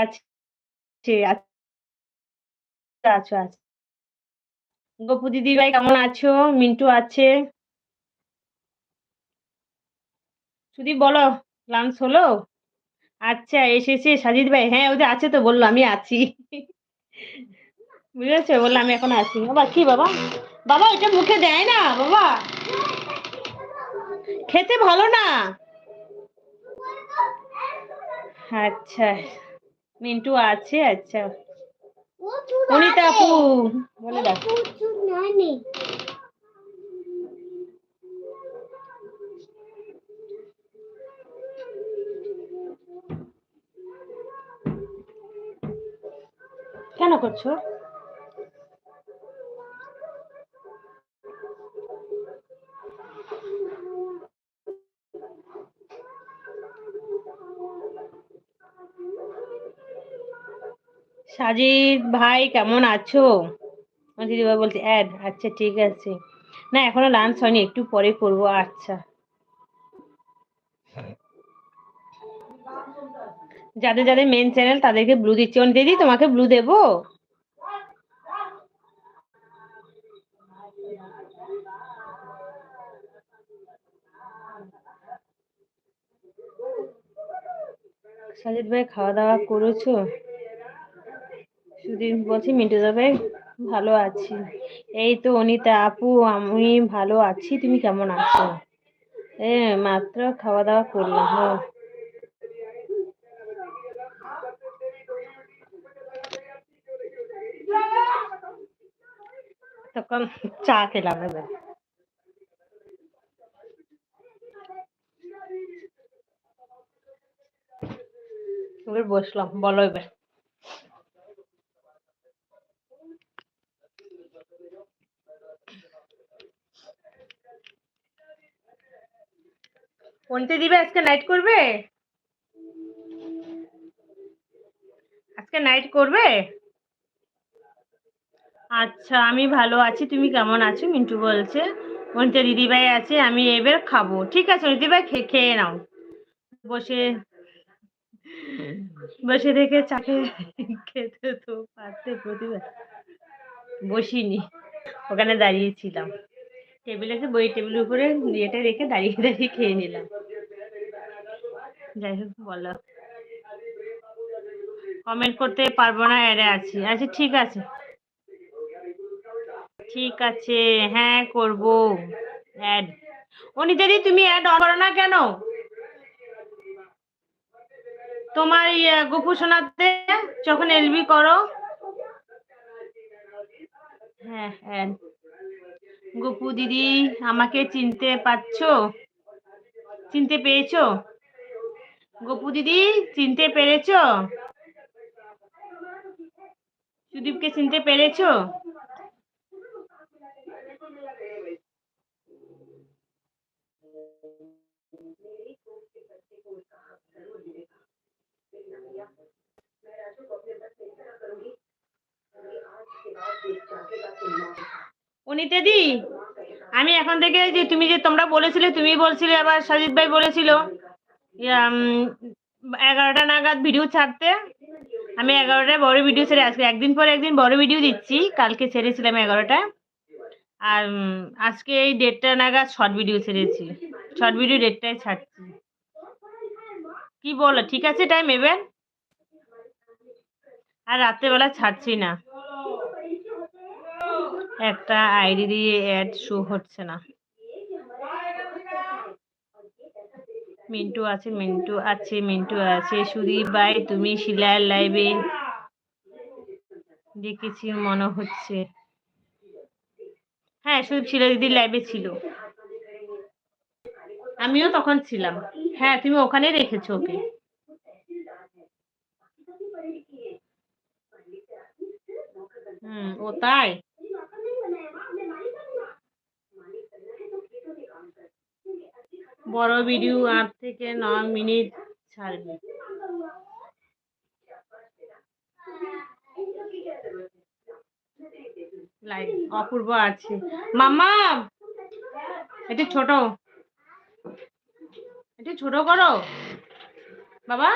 আছে, আচ্ছা, আচ্ছা, আচ্ছা। গপু দিদিভাই কেমন আছো? মিন্টু আছে। সুদীপ বলো, লাঞ্চ হলো? আচ্ছা এসেছে সাজিদ ভাই। হ্যাঁ, ওই যে আছে তো বলল আমি আছি। বুঝেছো? বলল আমি এখন আছি। বাবা কি বাবা? বাবা এটা মুখে দেয় না বাবা। খেতে ভালো না। আচ্ছা, মিন্টু আছে আচ্ছা। অনিতা আপু বলে দাও। কেন করছো? সাজিদ ভাই কেমন আছো? আমার দিদিভাই বলছে অ্যাড। আচ্ছা ঠিক আছে। না এখনো লাঞ্চ হয়নি, একটু পরে করবো। আচ্ছা, যাদের যাদের মেন চ্যানেল তাদেরকে ব্লু দিচ্ছি। দিদি তোমাকে ব্লু দেবো? সাজিদ ভাই খাওয়া দাওয়া করেছো? সুদীপ বলছি মিন্টু ভাই ভালো আছি। এই তো অনিতা আপু আমি ভালো আছি, তুমি কেমন আছো? মাত্র খাওয়া দাওয়া করলাম। তখন চা খেলাম এবার। এবার বসলাম, বলো এবার। অনিতা দিবে আজকে নাইট করবে? আজকে নাইট করবে? আচ্ছা আমি ভালো আছি, তুমি কেমন আছো? মিন্টু বলছে। অনিতা দিদিভাই আছে, আমি এবার খাবো। ঠিক আছে দিদিভাই, খেয়ে নাও। বসে বসে থেকে চাকে খেতে তো পারতে প্রতিবার। বসিনি, ওখানে দাঁড়িয়েছিলাম। টেবিলে আছে, বই টেবিলের উপরে ইয়েটা রেখে দাঁড়িয়ে দাঁড়িয়ে খেয়ে নিলাম। যাই হোক বলো। কমেন্ট করতে পারবো না, অ্যাডে আছি। আচ্ছা ঠিক আছে, ঠিক আছে। হ্যাঁ করবো অ্যাড। অনিতাদি তুমি অ্যাড অন করো না কেন? তোমার গপু শোনাতে যখন এলবি করো। হ্যাঁ অ্যাড। গপু দিদি আমাকে চিনতে পারছো? চিনতে পেরেছো? গপু দিদি চিনতে পেরেছো? সুদীপকে চিনতে পেরেছো? অনিতাদি আমি এখন থেকে যে তুমি যে তোমরা বলেছিলে, তুমি বলছিলে আবার সাজিদ ভাই বলেছিল 11টা নাগাদ ভিডিও ছাড়তে। আমি 11টায় বড় ভিডিও ছেড়ে আজকে একদিন পর একদিন বড় ভিডিও দিচ্ছি। কালকে ছেড়েছিলাম 11টায়। আর আজকে এই 1:30টা নাগাদ শর্ট ভিডিও ছেড়েছি। শর্ট ভিডিও 1:30টায় ছাড়ছি। কি বলো, ঠিক আছে টাইম এবার? আর রাত্রেবেলা ছাড়ছি না। একটা আইডি দিয়ে অ্যাড শো হচ্ছে না। মিন্টু আছে, মিন্টু আছে, মিন্টু আছে। সুদীপ ভাই তুমি শিলার লাইভে দেখেছি মনে হচ্ছে। হ্যাঁ সুদীপ শিলা দিদির লাইভে ছিল, আমিও তখন ছিলাম। হ্যাঁ তুমি ওখানে রেখেছো ওকে। ও তাই? বড় ভিডিও 8 থেকে 9 মিনিট ছাড়বে। লাইভ অপূর্ব আছে। মাম্মা এটা ছোট, এটা ছোট করো বাবা।